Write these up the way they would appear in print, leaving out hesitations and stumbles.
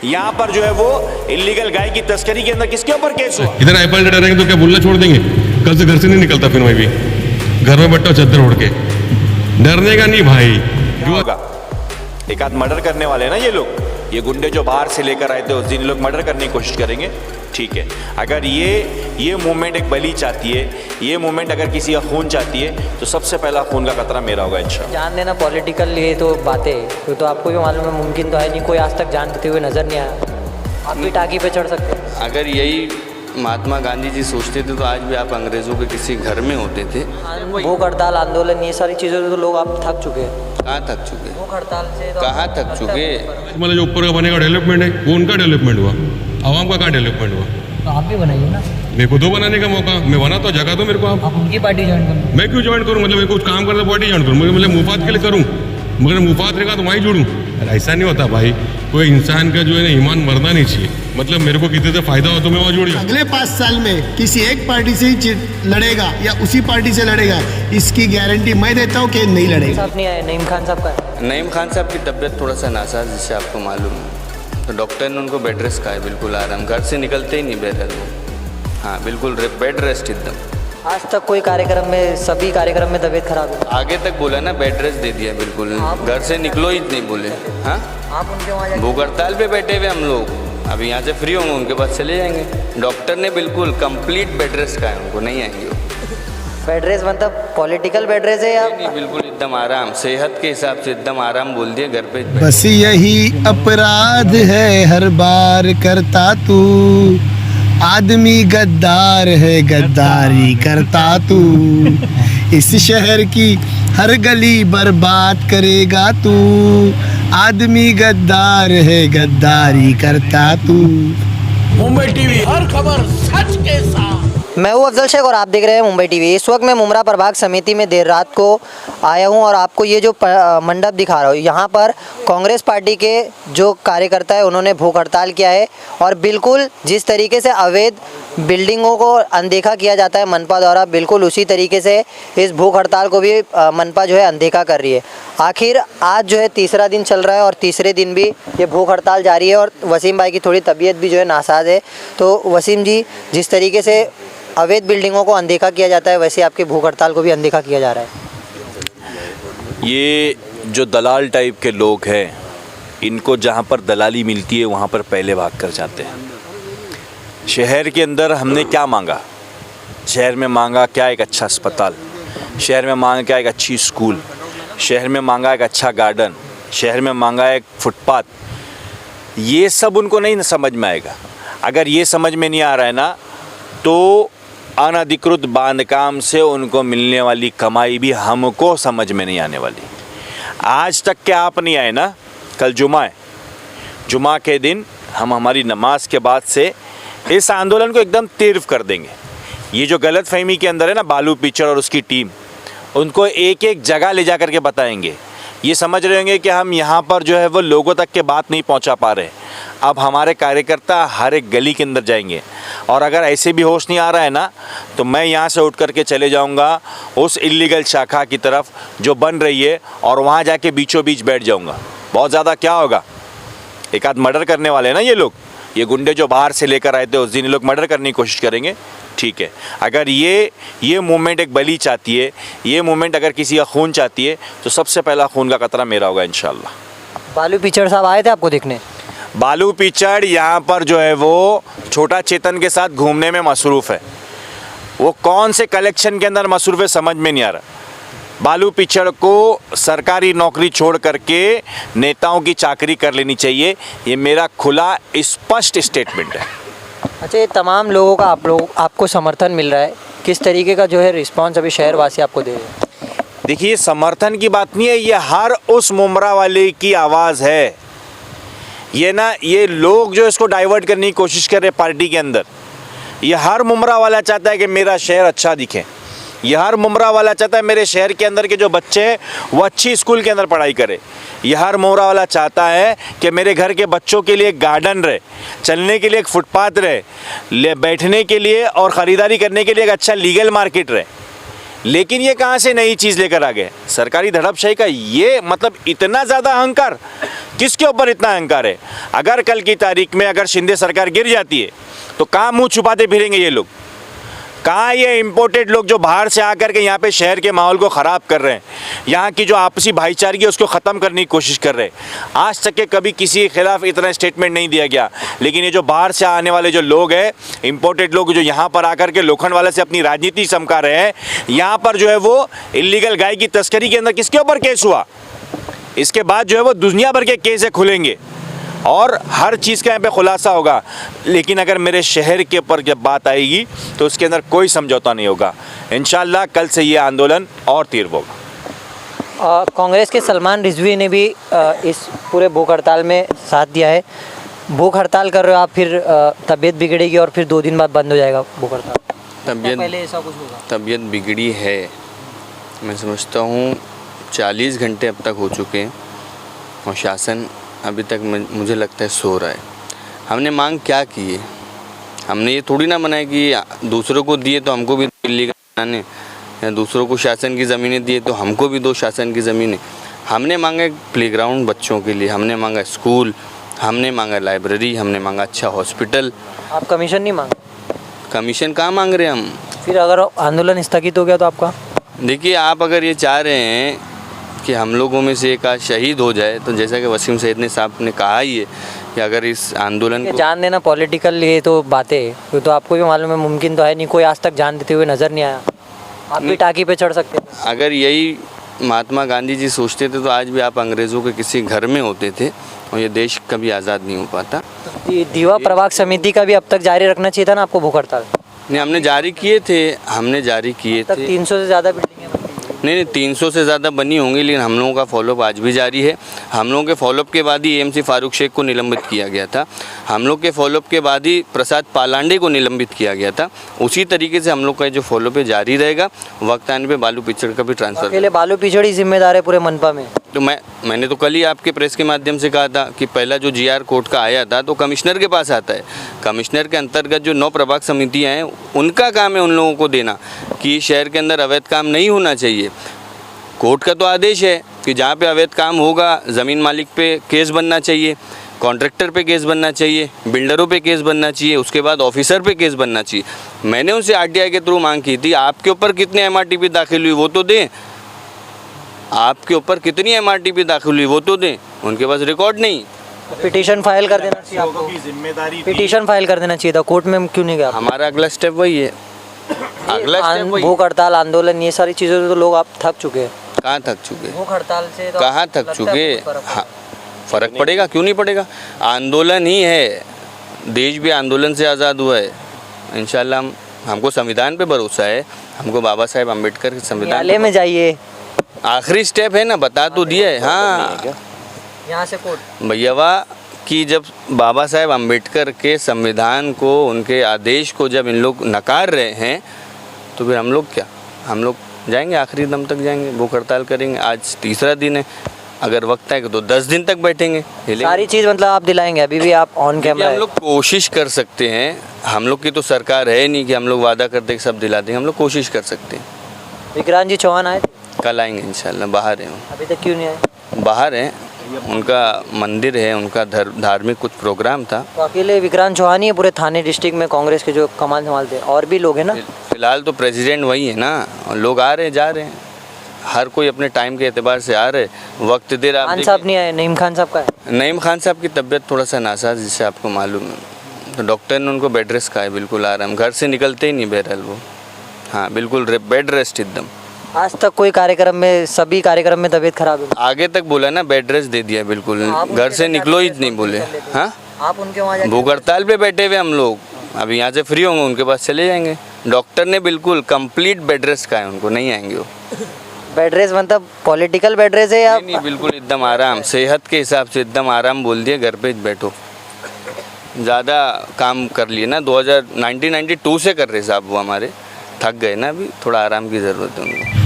यहाँ पर जो है वो इलीगल गाय की तस्करी के अंदर किसके ऊपर केस हुआ? इधर आईपीएल से डरेंगे तो क्या बोलना छोड़ देंगे? कल से घर से नहीं निकलता फिर मैं भी, घर में बैठा चद्दर ओढ़ के, डरने का नहीं भाई। क्या होगा? एक आध मर्डर करने वाले हैं ना ये लोग, ये गुंडे जो बाहर से लेकर आए थे उस दिन लोग मर्डर करने की कोशिश करेंगे, ठीक है। अगर ये मूवमेंट एक बलि चाहती है, ये मूवमेंट अगर किसी का खून चाहती है तो सबसे पहला खून का खतरा मेरा होगा इंशाल्लाह। जान देना पॉलिटिकल ये तो बातें है, तो आपको भी मालूम है मुमकिन तो है नहीं, कोई आज तक जान देते हुए नज़र नहीं आया। आप भी टाकी पे चढ़ सकते हैं। अगर यही महात्मा गांधी जी सोचते थे तो आज भी आप अंग्रेज़ों के किसी घर में होते थे। भूख हड़ताल आंदोलन ये सारी चीज़ों से तो लोग आप थक चुके हैं। कहाँ थक चुके? भूख हड़ताल से तो कहाँ थक चुके? मतलब जो ऊपर का बनेगा डेवलपमेंट है वो उनका डेवलपमेंट हुआ, आवाम का कहाँ डेवलपमेंट हुआ? तो आप भी बनाइए ना। मेरे को दो बनाने का मौका, मैं बना तो जगह दो मेरे को। आप उनकी पार्टी ज्वाइन करो। मैं क्यों ज्वाइन करूँ? मतलब मैं कुछ काम करता पार्टी ज्वाइन करूँ, मतलब मुफाद के लिए करूँ, मगर मुफाद रहेगा तो वहीं जुड़ूँ। ऐसा नहीं होता भाई, कोई इंसान का जो है ना ईमान मरना नहीं चाहिए। मतलब मेरे को किसी से फायदा हो तो मैं वहाँ जुड़ जाऊँ। अगले 5 साल में किसी एक पार्टी से ही लड़ेगा या उसी पार्टी से लड़ेगा, इसकी गारंटी मैं देता हूँ कि नहीं लड़ेगा। साहब नहीं आए, नईम खान साहब का है। नईम खान साहब की तबीयत थोड़ा सा नासाज, जिससे आपको मालूम है, तो डॉक्टर ने उनको बेड रेस्ट कहा है, बिल्कुल आराम, घर से निकलते ही नहीं बेहतर वो। हाँ बिल्कुल बेड रेस्ट एकदम। आज तक कोई कार्यक्रम में, सभी कार्यक्रम में तबीयत खराब है। आगे तक बोला ना, बेड रेस्ट दे दिया बिल्कुल, घर से निकलो ही नहीं बोले। हाँ आप उनके वहाँ भूख हड़ताल पे बैठे हुए हम लोग, अभी यहाँ से फ्री होंगे उनके पास चले जाएंगे। डॉक्टर ने बिल्कुल कंप्लीट बेड रेस्ट कहा है उनको, नहीं आएंगे वो। बेड रेस्ट मतलब पॉलिटिकल बेड रेस्ट है या नहीं बिल्कुल एकदम आराम, सेहत के हिसाब से एकदम आराम बोल दिया, घर पे बस यही अपराध है हर बार करता तू, आदमी गद्दार है गद्दारी करता तू, इस शहर की हर गली बर्बाद करेगा तू, आदमी गद्दार है गद्दारी करता तू। मुंबई टीवी हर खबर सच के साथ। मैं हूँ अफजल शेख और आप देख रहे हैं मुंबई टीवी। इस वक्त मैं मुमरा प्रभाग समिति में देर रात को आया हूँ और आपको ये जो मंडप दिखा रहा हूँ, यहाँ पर कांग्रेस पार्टी के जो कार्यकर्ता है उन्होंने भूख हड़ताल किया है और बिल्कुल जिस तरीके से अवैध बिल्डिंगों को अनदेखा किया जाता है मनपा द्वारा, बिल्कुल उसी तरीके से इस भूख हड़ताल को भी मनपा जो है अनदेखा कर रही है। आखिर आज जो है तीसरा दिन चल रहा है और तीसरे दिन भी ये भूख हड़ताल जारी है और वसीम भाई की थोड़ी तबीयत भी जो है नासाज है। तो वसीम जी, जिस तरीके से अवैध बिल्डिंगों को अनदेखा किया जाता है वैसे आपकी भूख हड़ताल को भी अनदेखा किया जा रहा है। ये जो दलाल टाइप के लोग हैं, इनको जहाँ पर दलाली मिलती है वहाँ पर पहले भाग कर जाते हैं। शहर के अंदर हमने क्या मांगा? शहर में मांगा क्या? एक अच्छा अस्पताल। शहर में मांगा क्या? एक अच्छी स्कूल। शहर में मांगा एक अच्छा गार्डन। शहर में मांगा एक फुटपाथ। ये सब उनको नहीं समझ में आएगा। अगर ये समझ में नहीं आ रहा है ना, तो अनधिकृत बांधकाम से उनको मिलने वाली कमाई भी हमको समझ में नहीं आने वाली। आज तक के आप नहीं आए ना, कल जुमा है, जुमा के दिन हम हमारी नमाज के बाद से इस आंदोलन को एकदम तीव्र कर देंगे। ये जो गलत फहमी के अंदर है ना, बालू पिक्चर और उसकी टीम, उनको एक एक जगह ले जा कर के बताएंगे। ये समझ रहे होंगे कि हम यहाँ पर जो है वो लोगों तक के बात नहीं पहुँचा पा रहे। अब हमारे कार्यकर्ता हर एक गली के अंदर जाएंगे और अगर ऐसे भी होश नहीं आ रहा है ना, तो मैं यहाँ से उठ करके चले जाऊँगा उस इलीगल शाखा की तरफ जो बन रही है और वहाँ जाके बीचों बीच बैठ जाऊँगा। बहुत ज़्यादा क्या होगा, एक आध मर्डर करने वाले हैं ना ये लोग, ये गुंडे जो बाहर से लेकर आए थे उस दिन लोग मर्डर करने की कोशिश करेंगे, ठीक है। अगर ये मूवमेंट एक बलि चाहती है, ये मूवमेंट अगर किसी का खून चाहती है तो सबसे पहला खून का खतरा मेरा होगा इंशाल्लाह। बालू पिचड़ साहब आए थे आपको देखने? बालू पिचड़ यहाँ पर जो है वो छोटा चेतन के साथ घूमने में मसरूफ़ है। वो कौन से कलेक्शन के अंदर मसरूफ़ है समझ में नहीं आ रहा। बालू पिचड़ को सरकारी नौकरी छोड़ करके नेताओं की चाकरी कर लेनी चाहिए, ये मेरा खुला स्पष्ट स्टेटमेंट है। अच्छा, ये तमाम लोगों का आपको समर्थन मिल रहा है, किस तरीके का जो है रिस्पांस अभी शहरवासी आपको दे रहे हैं? देखिए, समर्थन की बात नहीं है, ये हर उस मुमरा वाले की आवाज़ है। ये ना, ये लोग जो इसको डाइवर्ट करने की कोशिश कर रहे पार्टी के अंदर, ये हर मुमरा वाला चाहता है कि मेरा शहर अच्छा दिखे। ये हर मुमरा वाला चाहता है मेरे शहर के अंदर के जो बच्चे हैं वो अच्छी स्कूल के अंदर पढ़ाई करें। ये हर मुमरा वाला चाहता है कि मेरे घर के बच्चों के लिए एक गार्डन रहे, चलने के लिए एक फुटपाथ रहे, बैठने के लिए और ख़रीदारी करने के लिए एक अच्छा लीगल मार्केट रहे। लेकिन ये कहाँ से नई चीज़ लेकर आ गए? सरकारी धड़पशाही का ये मतलब इतना ज़्यादा अहंकार किसके ऊपर इतना अहंकार है? अगर कल की तारीख में अगर शिंदे सरकार गिर जाती है तो कहाँ मुंह छुपाते फिरेंगे ये लोग? कहाँ ये इम्पोर्टेड लोग जो बाहर से आकर के यहाँ पे शहर के माहौल को ख़राब कर रहे हैं, यहाँ की जो आपसी भाईचारगी है उसको ख़त्म करने की कोशिश कर रहे हैं। आज तक के कभी किसी के खिलाफ इतना स्टेटमेंट नहीं दिया गया, लेकिन ये जो बाहर से आने वाले जो लोग हैं, इम्पोर्टेड लोग जो यहाँ पर आकर के लोखंडवाला से अपनी राजनीति चमका रहे हैं, यहाँ पर जो है वो इलीगल गाय की तस्करी के अंदर किसके ऊपर केस हुआ, इसके बाद जो है वो दुनिया भर के केस खुलेंगे और हर चीज़ का यहाँ पे खुलासा होगा। लेकिन अगर मेरे शहर के ऊपर जब बात आएगी तो उसके अंदर कोई समझौता नहीं होगा। इंशाल्लाह कल से ये आंदोलन और तीव्र होगा। कांग्रेस के सलमान रिजवी ने भी इस पूरे भूख हड़ताल में साथ दिया है। भूख हड़ताल कर रहे हो आप, फिर तबीयत बिगड़ेगी और फिर 2 दिन बाद बंद हो जाएगा भूख हड़ताल। पहले ऐसा कुछ होगा? तबीयत बिगड़ी है, मैं समझता हूँ 40 घंटे अब तक हो चुके हैं और शासन अभी तक मुझे लगता है सो रहा है। हमने मांग क्या की है? हमने ये थोड़ी ना बनाया कि दूसरों को दिए तो हमको भी दिल्ली का बनाने, या दूसरों को शासन की ज़मीनें दिए तो हमको भी दो शासन की ज़मीनें। हमने मांगा प्लेग्राउंड बच्चों के लिए, हमने मांगा स्कूल, हमने मांगा लाइब्रेरी, हमने मांगा अच्छा हॉस्पिटल। आप कमीशन नहीं मांगे? कमीशन कहाँ मांग रहे हैं हम? फिर अगर आंदोलन स्थगित हो गया तो आपका? देखिए, आप अगर ये चाह रहे हैं कि हम लोगों में से एक आज शहीद हो जाए, तो जैसा कि वसीम सईद ने साहब ने कहा ही है कि अगर इस आंदोलन को जान देना पॉलिटिकल, ये तो बातें ये तो आपको भी मालूम है, मुमकिन तो है नहीं, कोई आज तक जान देते हुए नज़र नहीं आया। आप भी टाकी पे चढ़ सकते थे। अगर यही महात्मा गांधी जी सोचते थे तो आज भी आप अंग्रेज़ों के किसी घर में होते थे और ये देश कभी आज़ाद नहीं हो पाता। दीवा प्रभाग समिति का भी अब तक जारी रखना चाहिए था ना आपको भूख हड़ताल? नहीं, हमने जारी किए थे। 300 से ज़्यादा बिल्डिंगें नहीं, 300 से ज़्यादा बनी होंगी, लेकिन हम लोगों का फॉलोअप आज भी जारी है। हम लोगों के फॉलोअप के बाद ही एएमसी फारूक शेख को निलंबित किया गया था। हम लोग के फॉलोअप के बाद ही प्रसाद पालांडे को निलंबित किया गया था। उसी तरीके से हम लोग का जो फॉलोअप है जारी रहेगा। वक्त आने पे बालू पिचड़ का भी ट्रांसफ़र। अकेले बालू पिचड़ ही जिम्मेदार है पूरे मनपा में? तो मैंने तो कल ही आपके प्रेस के माध्यम से कहा था कि पहला जो जीआर कोर्ट का आया था तो कमिश्नर के पास आता है। कमिश्नर के अंतर्गत जो 9 प्रभाग समितियाँ हैं उनका काम है उन लोगों को देना कि शहर के अंदर अवैध काम नहीं होना चाहिए। कोर्ट का तो आदेश है कि जहाँ पे अवैध काम होगा ज़मीन मालिक पे केस बनना चाहिए, कॉन्ट्रैक्टर पे केस बनना चाहिए, बिल्डरों पे केस बनना चाहिए, उसके बाद ऑफिसर पे केस बनना चाहिए। मैंने उनसे आरटीआई के थ्रू मांग की थी, आपके ऊपर कितने एमआरटीपी दाखिल हुई वो तो दें, आपके ऊपर कितनी एमआरटीपी दाखिल हुई वो तो दें। उनके पास रिकॉर्ड नहीं। पिटीशन फाइल कर देना चाहिए आपको। पिटीशन फाइल कर देना चाहिए था, कोर्ट में क्यों नहीं गया? हमारा अगला स्टेप वही है। अगला स्टेप वही। भूख हड़ताल, आंदोलन, ये सारी चीज़ें तो लोग आप थक चुके हैं। कहाँ थक चुके? भूख हड़ताल से तो कहाँ थक चुके? हाँ, फर्क पड़ेगा, क्यों नहीं पड़ेगा? आंदोलन ही है, देश भी आंदोलन से आज़ाद हुआ है। इंशाल्लाह हमको संविधान पे भरोसा है, हमको बाबा साहेब अम्बेडकर के संविधान न्यायालय में जाइए, आखिरी स्टेप है ना, बता तो दिया है। हाँ, यहाँ से कोर्ट भैया कि जब बाबा साहेब अम्बेडकर के संविधान को, उनके आदेश को जब इन लोग नकार रहे हैं तो फिर हम लोग क्या, हम लोग जाएंगे, आखिरी दम तक जाएंगे, भूख हड़ताल करेंगे। आज तीसरा दिन है, अगर वक्त है तो 10 दिन तक बैठेंगे। सारी चीज़ मतलब आप दिलाएंगे? अभी भी आप ऑन कैमरा? हम लोग कोशिश कर सकते हैं, हम लोग की तो सरकार है नहीं कि हम लोग वादा करते कि सब दिला देंगे। हम लोग कोशिश कर सकते हैं। विक्रांत जी चौहान आए? कल आएंगे इंशाल्लाह। बाहर हैं, अभी तक क्यों नहीं आए? बाहर हैं, उनका मंदिर है, उनका धार्मिक कुछ प्रोग्राम था। तो अकेले विक्रांत चौहान ही है पूरे थाने डिस्ट्रिक्ट में कांग्रेस के जो कमान संभालते हैं? और भी लोग हैं ना? फिलहाल तो प्रेसिडेंट वही है ना, और लोग आ रहे हैं, जा रहे हैं, हर कोई अपने टाइम के एतबार से आ रहे। वक्त देर आप खान साहब नहीं आए? नईम खान साहब का है? नईम खान साहब की तबीयत थोड़ा सा नासाज, जिससे आपको मालूम है, तो डॉक्टर ने उनको बेड रेस्ट कहा है, बिल्कुल आराम, घर से निकलते ही नहीं बहरहाल वो। हाँ, बिल्कुल बेड रेस्ट एकदम। आज तक कोई कार्यक्रम में, सभी कार्यक्रम में तबीयत खराब है? आगे तक बोला ना, बेड रेस्ट दे दिया बिल्कुल, घर से निकलो ही नहीं बोले। हाँ, आप उनके वहाँ भूख हड़ताल पे बैठे हुए हम लोग, अभी यहाँ से फ्री होंगे उनके पास चले जाएंगे। डॉक्टर ने बिल्कुल कंप्लीट बेड रेस्ट कहा है उनको, नहीं आएंगे वो। बेड रेस्ट मतलब पॉलिटिकल बेड रेस्ट है या? नहीं, बिल्कुल एकदम आराम, सेहत के हिसाब से एकदम आराम बोल दिए, घर पे बैठो। ज़्यादा काम कर लिए ना, 1992 से कर रहे साहब वो हमारे, थक गए ना, अभी थोड़ा आराम की ज़रूरत है उनको।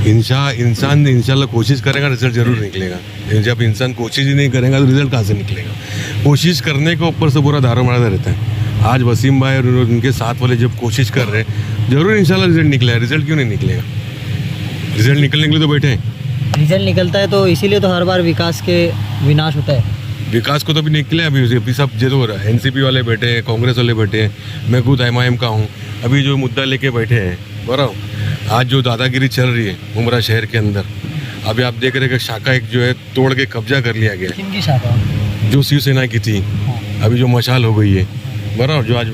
इंसान इंशाल्लाह कोशिश करेगा, रिजल्ट जरूर निकलेगा। जब इंसान कोशिश ही नहीं करेगा तो रिजल्ट कहाँ से निकलेगा? कोशिश करने के ऊपर से पूरा धारा मारा रहता है। आज वसीम भाई और उनके साथ वाले जब कोशिश कर रहे हैं, जरूर इंशाल्लाह रिजल्ट निकलेगा। रिजल्ट क्यों नहीं निकलेगा? रिजल्ट निकलने के लिए तो बैठे हैं। रिजल्ट निकलता है तो इसीलिए तो हर बार विकास के विनाश होता है। विकास को तो अभी निकले अभी सब जो एनसीपी वाले बैठे हैं, कांग्रेस वाले बैठे हैं, मैं खुद एमआईएम का हूँ। अभी जो मुद्दा लेके बैठे हैं बराबर, आज जो दादागिरी चल रही है मुमरा शहर के अंदर, अभी आप देख रहे हैं कि शाखा एक जो है तोड़ के कब्जा कर लिया गया है, किनकी शाखा? जो शिवसेना की थी, अभी जो मशाल हो गई है बराबर, जो आज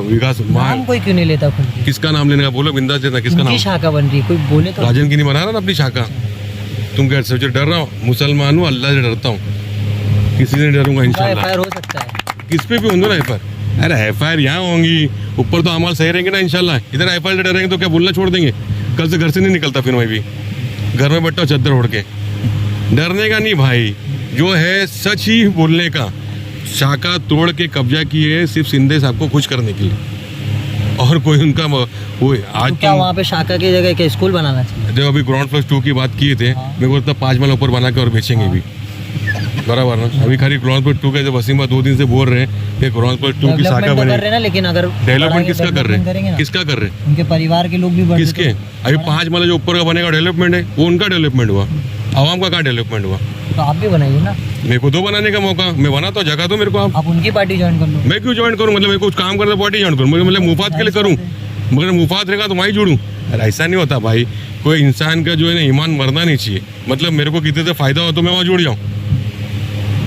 विकास नाम कोई क्यों नहीं लेता खुद की? किसका नाम लेने का बोलो, बिंदास देना, किसका उनकी नाम? शाखा बन रही है, कोई बोले तो। राजन की नहीं बना रहा ना अपनी शाखा। तुम क्या सोचे डर रहा हूँ? मुसलमान हूँ, अल्लाह से डरता हूँ, किसी से नहीं डरूंगा इंशाल्लाह। एफआईआर हो सकता है किस पे भी होंगे ना एफआईआर? अरे एफआईआर यहाँ होंगी, ऊपर तो अमाल सही रहेंगे ना इंशाल्लाह। इधर एफआईआर से डरेंगे तो क्या बोलना छोड़ देंगे? कल से घर से नहीं निकलता फिर मैं भी, घर में बैठा चद्दर ओढ़ के। डरने का नहीं भाई, जो है सच ही बोलने का। शाखा तोड़ के कब्जा किए है सिर्फ शिंदे साहब को खुश करने के लिए, और कोई उनका वो आज तो क्या वहाँ पे शाखा की जगह के स्कूल बनाना चाहिए? जो अभी ग्राउंड प्लस 2 की बात किए थे, मेरे को लगता 5 माला ऊपर बना के और बेचेंगे भी, बराबर ना? अभी खाली ग्राउंड प्लस 2 का जो वसीमा 2 दिन से बोल रहे हैं कि ग्राउंड प्लस 2 की शाखा कर रहे बने। हैं ना, लेकिन अगर डेवलपमेंट किसका कर रहे करेंगे हैं? ना, किसका कर रहे हैं? उनके परिवार के लोग भी बढ़ते किसके? अभी 5 माला जो ऊपर का बनेगा डेवलपमेंट है, वो उनका डेवलपमेंट हुआ, आवाम का कहाँ डेवलपमेंट हुआ? तो आप भी बनाइए ना। मेरे को दो बनाने का मौका, मैं बना तो जगह दो मेरे को। आप उनकी पार्टी ज्वाइन कर लो। मैं क्यों ज्वाइन करूँ? मतलब मैं कुछ काम करता पार्टी ज्वाइन करूँ? मतलब मुफात के लिए करूँ, मगर मुफात रहेगा तो वहीं जुड़ूँ। अरे ऐसा नहीं होता भाई, कोई इंसान का जो है ना ईमान मरना नहीं चाहिए। मतलब मेरे को कितने से फ़ायदा हो तो मैं वहाँ जुड़ जाऊँ।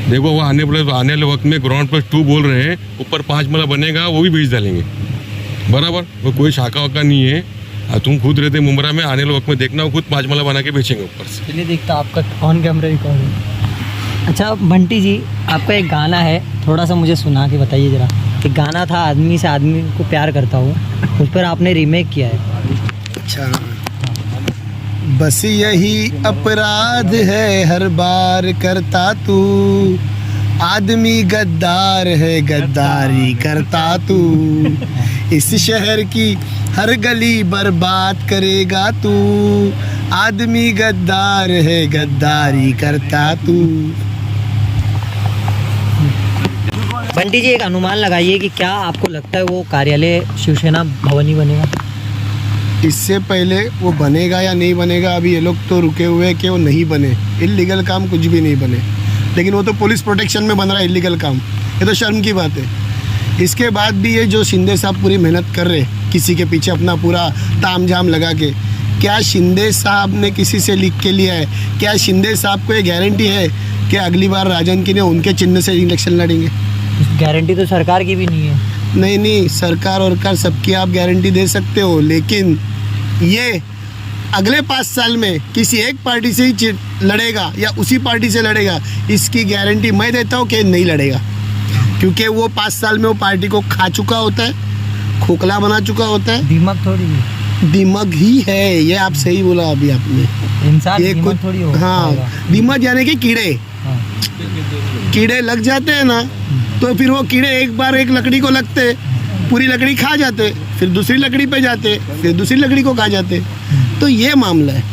देखो वो आने वाले वक्त में ग्राउंड प्लस 2 बोल रहे हैं, ऊपर 5 माला बनेगा, वो भी बेच डालेंगे, बराबर। वो कोई शाखा वाखा नहीं है। तुम खुद रहते मुमरा में, आने वाले वक्त में देखना, वो खुद 5 माला बना के बेचेंगे ऊपर से। चलिए देखता आपका ऑन कैमरा रिकॉर्ड है। अच्छा बंटी जी, आपका एक गाना है, थोड़ा सा मुझे सुना के बताइए जरा। एक गाना था आदमी से आदमी को प्यार करता हूँ, उस पर आपने रीमेक किया है। अच्छा, बस यही अपराध है हर बार करता तू, आदमी गद्दार है गद्दारी करता तू, इस शहर की हर गली बर्बाद करेगा तू, आदमी गद्दार है गद्दारी करता तू। बंटी जी, एक अनुमान लगाइए कि क्या आपको लगता है वो कार्यालय शिवसेना भवन ही बनेगा? इससे पहले वो बनेगा या नहीं बनेगा, अभी ये लोग तो रुके हुए हैं कि वो नहीं बने। इल्लीगल काम कुछ भी नहीं बने, लेकिन वो तो पुलिस प्रोटेक्शन में बन रहा है इल्लीगल काम, ये तो शर्म की बात है। इसके बाद भी ये जो शिंदे साहब पूरी मेहनत कर रहे किसी के पीछे अपना पूरा ताम झाम लगा के, क्या शिंदे साहब ने किसी से लिख के लिया है? क्या शिंदे साहब को ये गारंटी है कि अगली बार राजन की ने उनके चिन्ह से इलेक्शन लड़ेंगे? गारंटी तो सरकार की भी नहीं है। नहीं, सरकार और सबकी आप गारंटी दे सकते हो, लेकिन ये अगले 5 साल में किसी एक पार्टी से ही लड़ेगा या उसी पार्टी से लड़ेगा, इसकी गारंटी मैं देता हूँ कि नहीं लड़ेगा। क्योंकि वो 5 साल में वो पार्टी को खा चुका होता है, खोखला बना चुका होता है। दिमाग थोड़ी है, दिमाग ही है, ये आप सही बोला अभी आपने। इंसान ये दिमाग कुछ थोड़ी हो। हाँ, दिमाग यानी कि कीड़े, कीड़े लग जाते हैं ना, तो फिर वो कीड़े एक बार एक लकड़ी को लगते, पूरी लकड़ी खा जाते, फिर दूसरी लकड़ी पे जाते, फिर दूसरी लकड़ी को खा जाते। तो ये मामला है,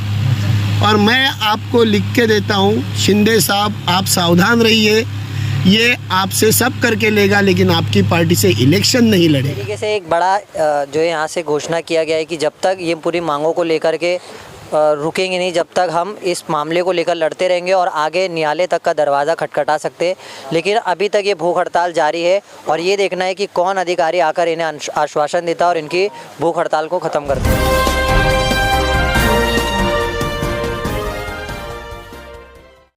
और मैं आपको लिख के देता हूँ, शिंदे साहब आप सावधान रहिए, ये आपसे सब करके लेगा, लेकिन आपकी पार्टी से इलेक्शन नहीं लड़ेगा। तरीके से एक बड़ा जो है यहाँ से घोषणा किया गया है कि जब तक ये पूरी मांगों को लेकर के रुकेंगे नहीं, जब तक हम इस मामले को लेकर लड़ते रहेंगे और आगे न्यायालय तक का दरवाज़ा खटखटा सकते हैं। लेकिन अभी तक ये भूख हड़ताल जारी है और ये देखना है कि कौन अधिकारी आकर इन्हें आश्वासन देता है और इनकी भूख हड़ताल को ख़त्म करता है।